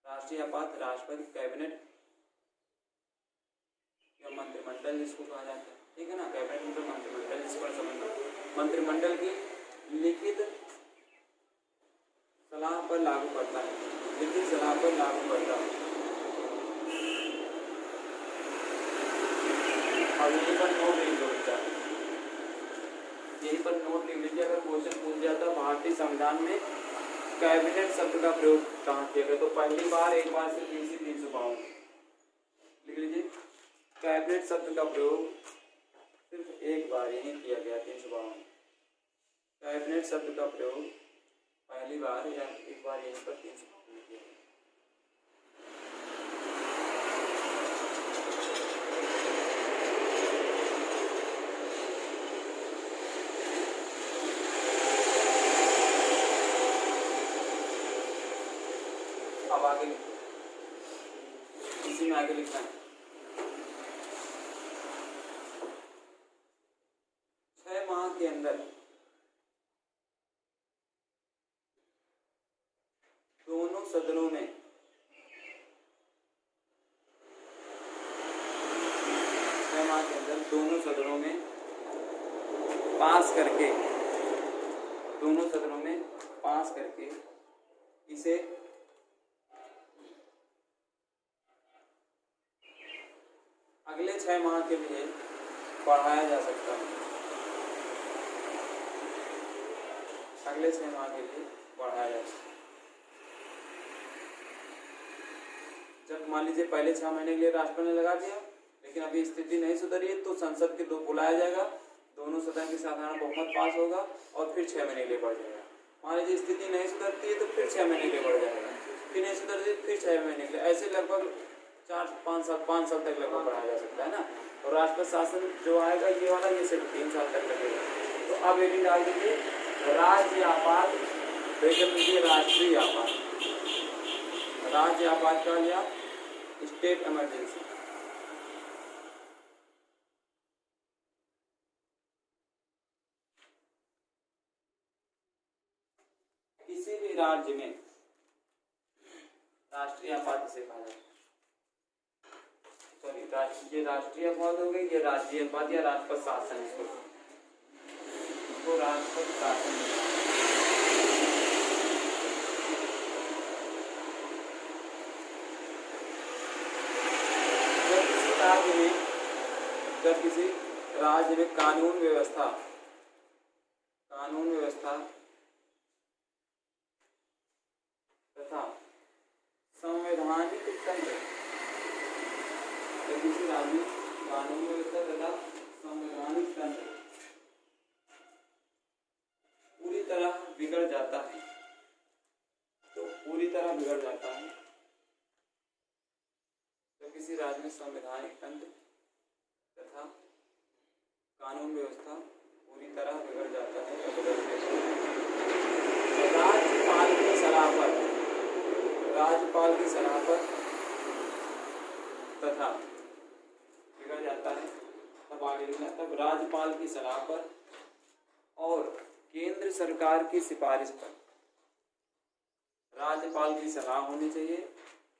राष्ट्रीय आपात, राष्ट्रपति, कैबिनेट या मंत्रिमंडल जिसको कहा जाता है, ठीक है ना, कैबिनेट मतलब मंत्रिमंडल, जिस पर समझना, मंत्रिमंडल की लिखित सलाह पर लागू पड़ता है, लिखित सलाह पर लागू पड़ता है। और यहीं पर नोट लिख लो, यहीं पर नोट लिख लीजिए, अगर क्वेश्चन पूछ जाता है भारतीय संविधान में कैबिनेट शब्द का प्रयोग कहाँ किया गया, तो पहली बार एक बार सिर्फ इसी 352 लिख लीजिए, कैबिनेट शब्द का प्रयोग सिर्फ एक बार यही किया गया 352। कैबिनेट शब्द का प्रयोग पहली बार या एक बार यहीं पर 352 में किया गया। अब आगे लिखो, इसी में आगे लिखना है, 6 माह के अंदर दोनों सदनों में दोनों सदनों में पास करके, दोनों सदनों में पास करके इसे अगले 6 माह के लिए बढ़ाया जा सकता है, अगले 6 माह के लिए बढ़ाया जा सकता है। जब मान लीजिए पहले 6 महीने के लिए राष्ट्रपति ने लगा दिया, लेकिन अभी स्थिति नहीं सुधरी है, तो संसद के 2 बुलाया जाएगा, दोनों सदन की साधारण बहुमत पास होगा और फिर 6 महीने के लिए बढ़ जाएगा। मान लीजिए स्थिति नहीं सुधरती है तो फिर 6 महीने के लिए बढ़ जाएगा, फिर नहीं सुधरती फिर 6 महीने के लिए, ऐसे लगभग 4-5 साल तक लगभग बढ़ाया जा सकता है ना। और राष्ट्रपति शासन जो आएगा ये वाला, ये सिर्फ 3 साल तक लगेगा। तो अब एक डाल दीजिए, राज्य आपात, ब्रेकअप लीजिए, राष्ट्रीय आपात, राज्य आपात का लिया स्टेट इमरजेंसी। किसी भी राज्य में राष्ट्रीय आपात इसे कहा जाता है, सॉरी ये राष्ट्रीय आपात हो गई, ये राज्य आपात या राष्ट्रपति शासन, इसको राष्ट्रपति शासन। जब किसी राज्य में कानून व्यवस्था तथा संवैधानिक तंत्र, जब किसी राज्य में कानून व्यवस्था तथा संवैधानिक तंत्र पूरी तरह बिगड़ जाता है, तो पूरी तरह बिगड़ जाता है, जब किसी राज्य में संवैधानिक तंत्र तथा कानून व्यवस्था पूरी तरह बिगड़ जाता है तो बदल देता है। राज्यपाल की सलाह पर, राज्यपाल की सलाह पर तथा बिगड़ जाता है, तब आगे लिखना, तब राज्यपाल की सलाह पर और केंद्र सरकार की सिफारिश पर, राज्यपाल की सलाह होनी चाहिए,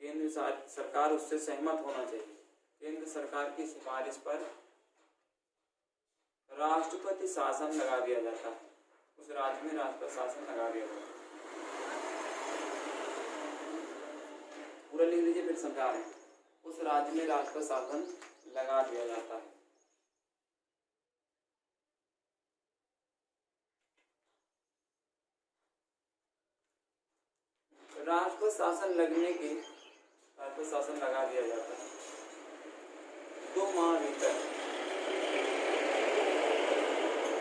केंद्र सरकार उससे सहमत होना चाहिए, केंद्र सरकार की सिफारिश पर राष्ट्रपति शासन लगा दिया जाता है। उस उस राज्य में राजपथ शासन लगा दिया जाता है। पूरा लिख लीजिए, फिर समझा रहे हैं। उस राज्य में राजपथ शासन लगा दिया जाता है। राजपथ शासन लगा दिया जाता है 2 माह भीतर।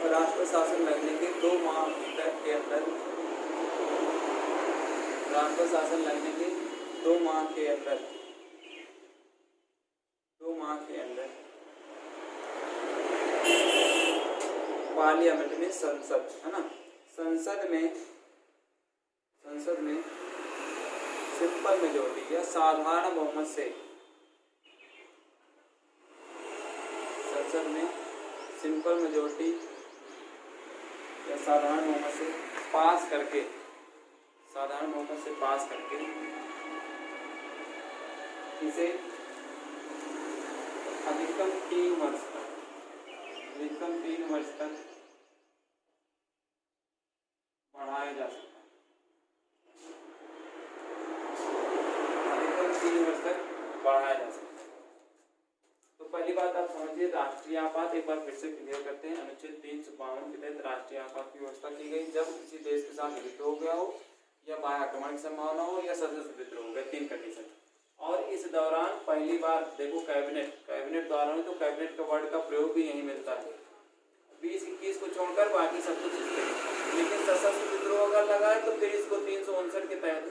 राजपथ शासन लगने के 2 माह भीतर के अंदर, राजपथ शासन लगने के 2 माह के अंदर, 2 माह के अंदर पार्लियामेंट में, संसद है ना, संसद में सिंपल मेजोरिटी या साधारण बहुमत से, संसद में सिंपल मेजोरिटी या साधारण बहुमत से पास करके, साधारण बहुमत से पास करके इसे अधिकतम 3 वर्ष तक बढ़ाया जा सकता है। अधिकतम 3 वर्ष तक बढ़ाया जा सकता है। तो पहली बात आप समझिए, राष्ट्रीय आपात एक बार फिर से क्लियर करते हैं। अनुच्छेद 352 के तहत राष्ट्रीय आपात की व्यवस्था की गई जब किसी देश के साथ युद्ध हो गया हो या बाह्य आक्रमण की संभावना हो या सशस्त्र विद्रोह हो गया, 3 कंडीशन। और इस दौरान पहली बार देखो कैबिनेट द्वारा, तो कैबिनेट का वर्ड का प्रयोग भी यही मिलता है। 20-21 को छोड़कर बाकी सब कुछ इसके, लेकिन सशस्त्र विद्रोह अगर लगा है तो फिर इसको 359 के तहत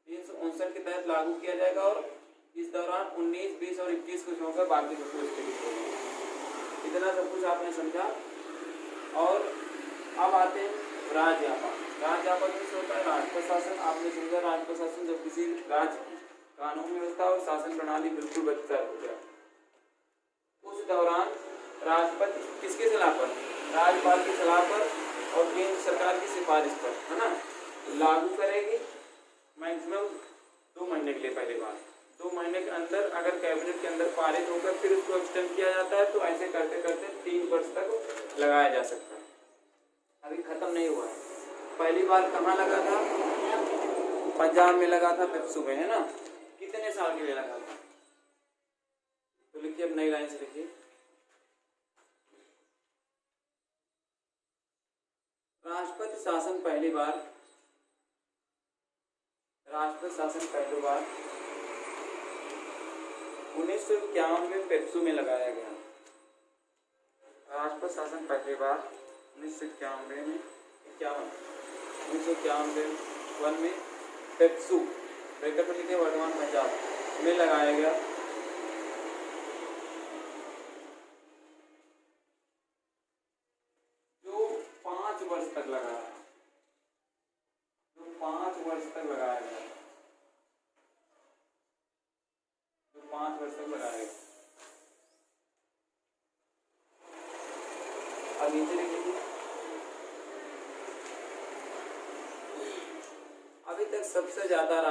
359 के तहत लागू किया जाएगा। और इस दौरान 19, 20 और 21 को छोड़कर बाकी सब कुछ स्थगित होगा। इतना सब कुछ आपने समझा। और अब आते हैं राज्य आपात। राज्य आपात में होता है राजपथ शासन। आपने समझा राजपथ शासन जब किसी राज्य की कानून व्यवस्था और शासन प्रणाली बिल्कुल बदतर हो जाए, उस दौरान राष्ट्रपति किसके सलाह पर, राज्यपाल की सलाह पर और केंद्र सरकार की सिफारिश पर, है ना, लागू करेगी मैक्सिमम 2 महीने के लिए। पहली बार 2 महीने के अंदर अगर कैबिनेट के अंदर पारित होकर फिर उसको एक्सटेंड किया जाता है, तो ऐसे करते करते 3 वर्ष तक लगाया जा सकता है। अभी खत्म नहीं हुआ है। पहली बार कहाँ लगा था? पंजाब में लगा था, पेप्सू में, है ना। कितने साल के लिए लगा था? तो लिखिए, अब नई लाइन से लिखिए। राष्ट्रपति शासन पहली बार 1951 में पेप्सू में लगाया गया। राष्ट्रपति शासन पहली बार 1951 में पेप्सू, ब्रैकेट में लिखे वर्तमान पंजाब में लगाया गया। जो 5 वर्ष तक लगाया, जो 5 वर्ष तक लगाया गया, जो 5 वर्ष तक लगाया गया। अब नीचे लिखिए, अभी तक सबसे ज्यादा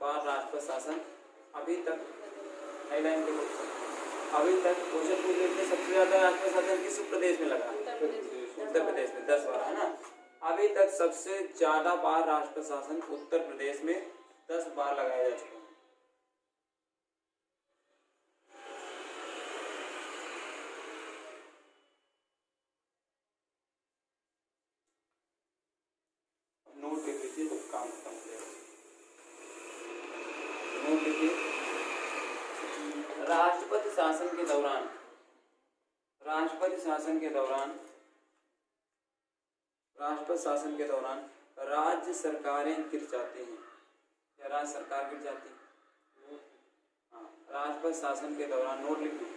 बार राजपथ शासन, अभी तक नई लाइन के अभी तक क्वेश्चन पूछ लेते, सबसे ज्यादा राजपथ शासन किस प्रदेश में लगा? उत्तर प्रदेश में 10 बार, है ना। अभी तक सबसे ज्यादा बार राजपथ शासन उत्तर प्रदेश में 10 बार लगाया जा चुका है। नोट लिख लीजिए तो काम खत्म हो जाएगा। नोट लिखिए, राष्ट्रपति शासन के दौरान राज्य सरकारें गिर जाती हैं। क्या राज्य सरकार गिर जाती है? हाँ, राजपथ शासन के दौरान, नोट लिखिए,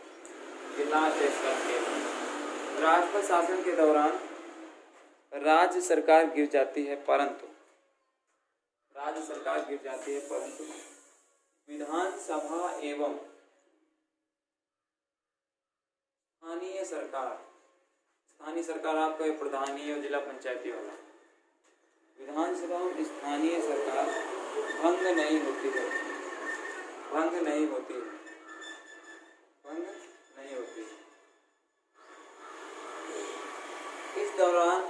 राजपथ शासन के दौरान राज्य सरकार गिर जाती है, परंतु विधानसभा एवं स्थानीय सरकार आपका प्रधानी और जिला पंचायती वाला, विधानसभा में स्थानीय सरकार भंग नहीं होती है। इस दौरान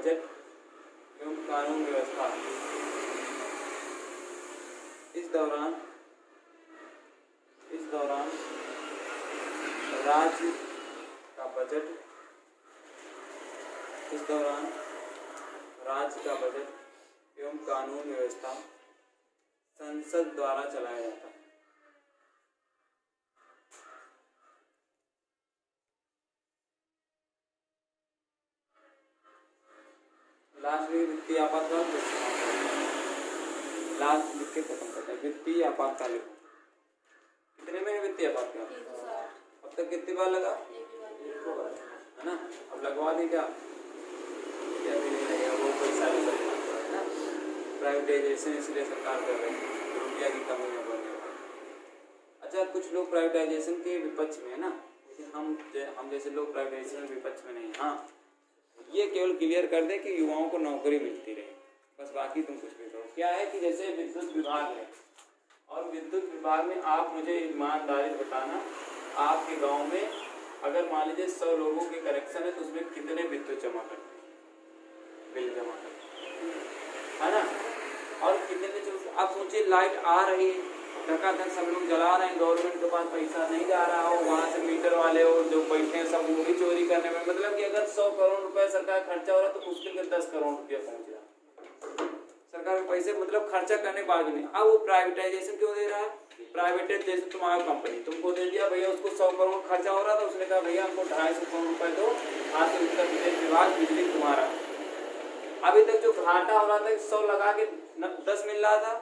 बजट एवं कानून व्यवस्था। इस दौरान राज्य का बजट एवं कानून व्यवस्था संसद द्वारा चलाया जाता है। लास्ट में वित्तीय आपातकाल लास्ट लिख के खत्म करते हैं। वित्तीय आपातकाल कितने में है वित्तीय आपातकाल? अब तक कितनी बार लगा है ना? अब लगवा दें क्या? क्या भी नहीं लगेगा, वो पैसा भी है ना। प्राइवेटाइजेशन इसलिए सरकार कर रही है, रुपया की कमी न बढ़ने वाली। अच्छा, कुछ लोग प्राइवेटाइजेशन के विपक्ष में है ना, लेकिन हम जैसे लोग प्राइवेटाइजेशन विपक्ष में नहीं। हाँ, ये केवल क्लियर कर दे कि युवाओं को नौकरी मिलती रहे, बस बाकी तुम कुछ भी करो। क्या है कि जैसे विद्युत विभाग है, और विद्युत विभाग में आप मुझे ईमानदारी बताना, आपके गांव में अगर मान लीजिए 100 लोगों के कनेक्शन है तो उसमें कितने विद्युत जमा करते हैं, बिल जमा करते हैं, है ना? और कितने जो आप सोचिए, लाइट आ रही है, धक्का-धक सब लोग जला रहे हैं, गवर्नमेंट के पास पैसा नहीं जा रहा हो, वहाँ से मीटर वाले हो जो बैठे हैं सब वो भी चोरी करने में। मतलब कि अगर 100 करोड़ रुपए सरकार खर्चा हो रहा है तो मुश्किल में 10 करोड़ रुपया पहुँच रहा है सरकार के पैसे, मतलब खर्चा करने बाद नहीं। अब वो प्राइवेटाइजेशन क्यों दे रहा है? प्राइवेटाइज जैसे तुम्हारा कंपनी तुमको दे दिया, भैया उसको 100 करोड़ खर्चा हो रहा था, उसने कहा भैया हमको 250 करोड़ रुपए दो, आज से उत्तर प्रदेश विभाग बिजली तुम्हारा। अभी तक जो घाटा हो रहा था 100 लगा के 10 मिल रहा था,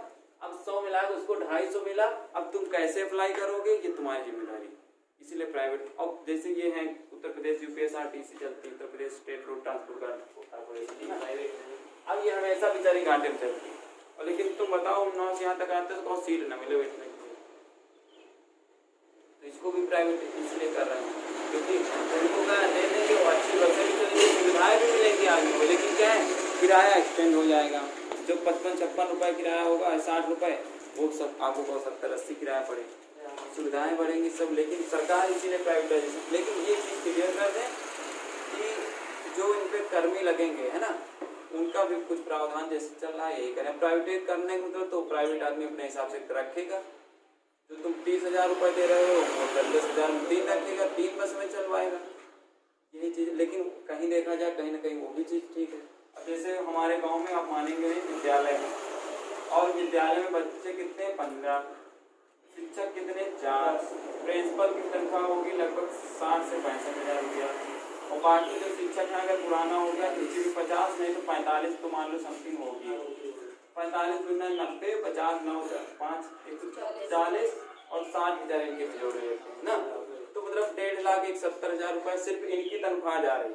अब 100 मिला के उसको 250 मिला। अब तुम कैसे अप्लाई करोगे, ये तुम्हारी जिम्मेदारी। इसीलिए प्राइवेट, अब जैसे ये है उत्तर प्रदेश यूपीएसआरटीसी चलती है, Uttar Pradesh state road transport corporation, अब ये हमेशा बेचारी घाटे में चलती है। और लेकिन तुम बताओ 9 से यहाँ तक आते तो कौन सीट न मिले बैठने के लिए, तो इसको भी प्राइवेट इसलिए कर रहे हैं क्योंकि उनको क्या दे देंगे, वो अच्छी बसें भी चलेंगी, सुविधाएं भी मिलेंगी आदमी को, लेकिन क्या है किराया एक्सटेंड हो जाएगा। जो 55-56 रुपये किराया होगा, 60 रुपये, वो सब आपको 70-80 किराया पड़ेगा, सुविधाएं बढ़ेंगी सब। लेकिन सरकार इसीलिए प्राइवेटाइजेशन, लेकिन ये चीज़ क्लियर कर दें कि जो इन पर कर्मी लगेंगे है ना, उनका भी कुछ प्रावधान जैसे चल रहा है यही करें। प्राइवेट करने को तो प्राइवेट आदमी अपने हिसाब से रखेगा, जो तुम 30,000 रुपये दे रहे हो वो 10,000 में 3 रखेगा, 3 बस में चलवाएगा, यही चीज़। लेकिन कहीं देखा जाए कहीं ना कहीं वो भी चीज़ ठीक है। अब जैसे हमारे गांव में आप मानेंगे नहीं, विद्यालय में, और विद्यालय में बच्चे कितने 15, शिक्षक कितने 4, प्रिंसिपल की तनख्वाह होगी लगभग 60 से 65,000 रुपया, और बाकी जो शिक्षक है अगर पुराना हो गया तो उसी 50 नहीं तो 45 तो मान लो समथिंग होगी, 45 गुना 90, 50 9 5 140 और 60,000 इनके जोड़ रहे हैं ना, तो मतलब 1.5 लाख 71,000 रुपये सिर्फ इनकी तनख्वाह जा रही।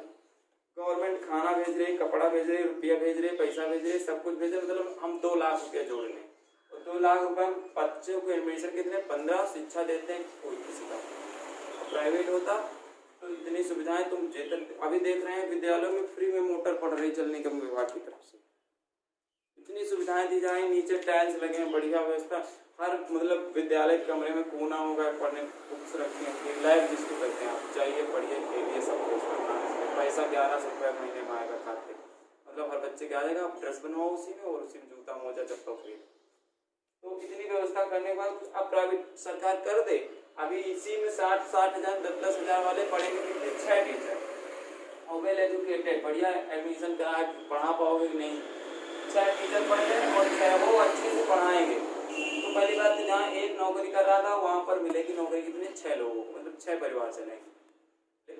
गवर्नमेंट खाना भेज रही, कपड़ा भेज रही, रुपया भेज रही, पैसा भेज रही, सब कुछ भेज रहे, मतलब हम 2 लाख रुपया जोड़ लें, और 2 लाख रुपये बच्चों को एडमिशन कितने 15 शिक्षा देते हैं कोई किसी का। प्राइवेट होता तो इतनी सुविधाएं तुम अभी देख रहे हैं, विद्यालयों में फ्री में मोटर पड़ रही चल निगम विभाग की तरफ से, इतनी सुविधाएं दी जाए, नीचे टाइल्स लगे हैं, बढ़िया व्यवस्था, हर मतलब विद्यालय कमरे में कोना होगा, पढ़ने बुक्स रखी हैं, लाइव जिसको कहते हैं, आप चाहिए पढ़िए खेलिए सब कुछ, पैसा 1100 रुपये महीने में आएगा खाते, मतलब हर बच्चे के आ जाएगा, आप ड्रेस बनवाओ उसी में और उसी में जूता मोजा चप्पल फ्री। तो इतनी व्यवस्था करने के बाद अब प्राइवेट सरकार कर दे, अभी इसी में 60,000 10,000 वाले पढ़ेंगे कितने 6 टीचर, और वेल एजुकेटेड बढ़िया एडमिशन करा पढ़ा पाओगे कि नहीं, 6 टीचर पढ़ रहे हैं और 6 वो अच्छे से पढ़ाएंगे। तो पहली बात जहाँ एक नौकरी कर रहा था वहाँ पर मिलेगी नौकरी कितने 6 लोगों को, मतलब 6 परिवार चलेंगे।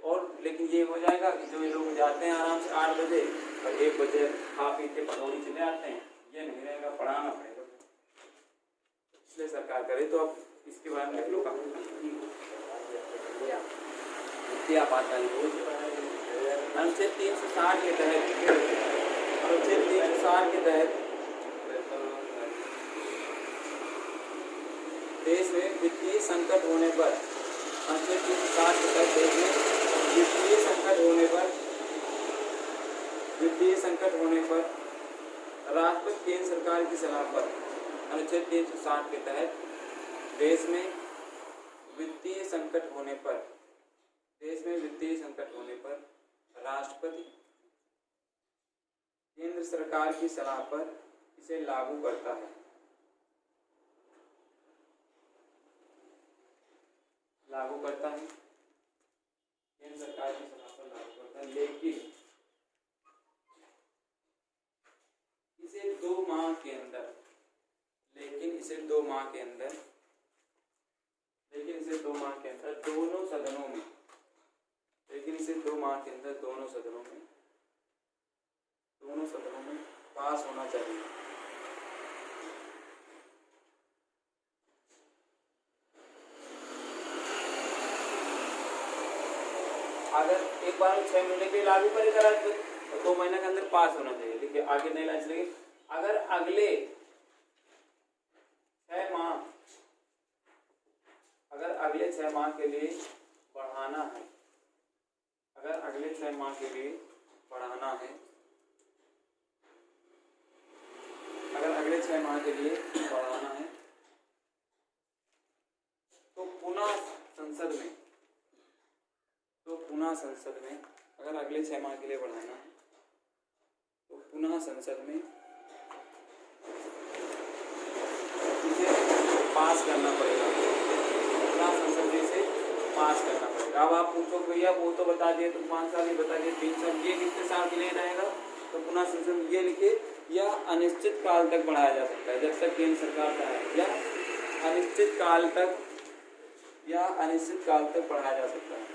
और लेकिन ये हो जाएगा कि जो ये लोग जाते हैं आराम से 8 बजे और 1 बजे खा पी के पकौड़ी चले आते हैं, ये नहीं रहेगा, पढ़ाना पड़ेगा, इसलिए सरकार करे। तो अब इसके बारे में लोग वित्तीय आपातकाल अनुच्छेद 360 के तहत, अनुच्छेद 360 के तहत देश में वित्तीय संकट होने पर, अनुच्छेद 360 के तहत देश में वित्तीय संकट होने पर राष्ट्रपति केंद्र सरकार की सलाह पर, अनुच्छेद 360 के तहत देश में वित्तीय संकट होने पर, राष्ट्रपति केंद्र सरकार की सलाह पर इसे लागू करता है। लागू करता है, केंद्र सरकार की सलाह पर लागू करता है, लेकिन इसे 2 माह के अंदर, लेकिन इसे 2 माह के अंदर दोनों सदनों में, लेकिन इसे 2 माह के अंदर दोनों सदनों में पास होना चाहिए। अगर एक बार 6 महीने के लिए लागू करेगा तो 2 महीने के अंदर पास होना चाहिए। देखिए आगे नहीं लाइन चलेगी। अगर अगले 6 माह के लिए बढ़ाना है, अगर अगले 6 माह के लिए बढ़ाना है, अगर अगले 6 माह के लिए बढ़ाना है तो पुनः संसद में अगर अगले 6 माह के लिए बढ़ाना है तो पुनः संसद में इसे पास करना पड़ेगा, पुनः संसद में इसे पास करना पड़ेगा। अब आप पूछो भैया वो तो बता दिए, तुम 5 साल ही बता दिए, 3 साल, ये कितने साल के लिए रहेगा? तो पुनः संसद में ये लिखे, या अनिश्चित काल तक बढ़ाया जा सकता है, जब तक केंद्र सरकार का है, या अनिश्चित काल तक बढ़ाया जा सकता है।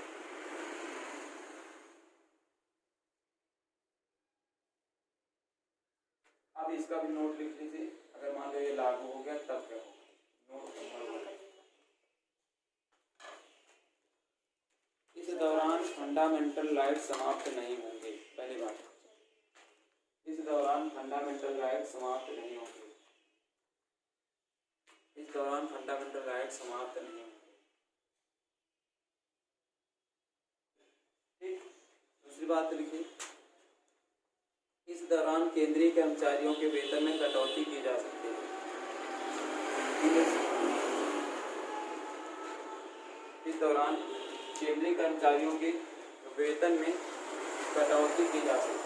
अब इसका भी नोट लिख लीजिए, अगर मान लो ये लागू हो गया तब क्या होगा। नोट नंबर 1, इस दौरान फंडामेंटल राइट समाप्त नहीं होंगे। पहली बात, इस दौरान फंडामेंटल राइट समाप्त नहीं होंगे, इस दौरान फंडामेंटल राइट समाप्त नहीं होंगे। ठीक, दूसरी बात लिखिए, इस दौरान केंद्रीय कर्मचारियों के वेतन में कटौती की जा सकती है। इस दौरान केंद्रीय कर्मचारियों के वेतन में कटौती की जा सकती है।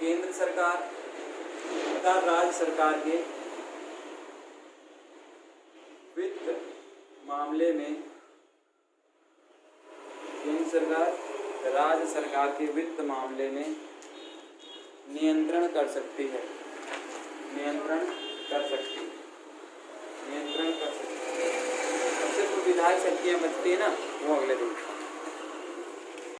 केंद्र सरकार तथा राज्य सरकार के वित्त मामले में, केंद्र सरकार राज्य सरकार के वित्त मामले में नियंत्रण कर सकती है, नियंत्रण कर सकती है। सिर्फ विधायक शक्तियाँ बचती है ना, वो अगले दिन।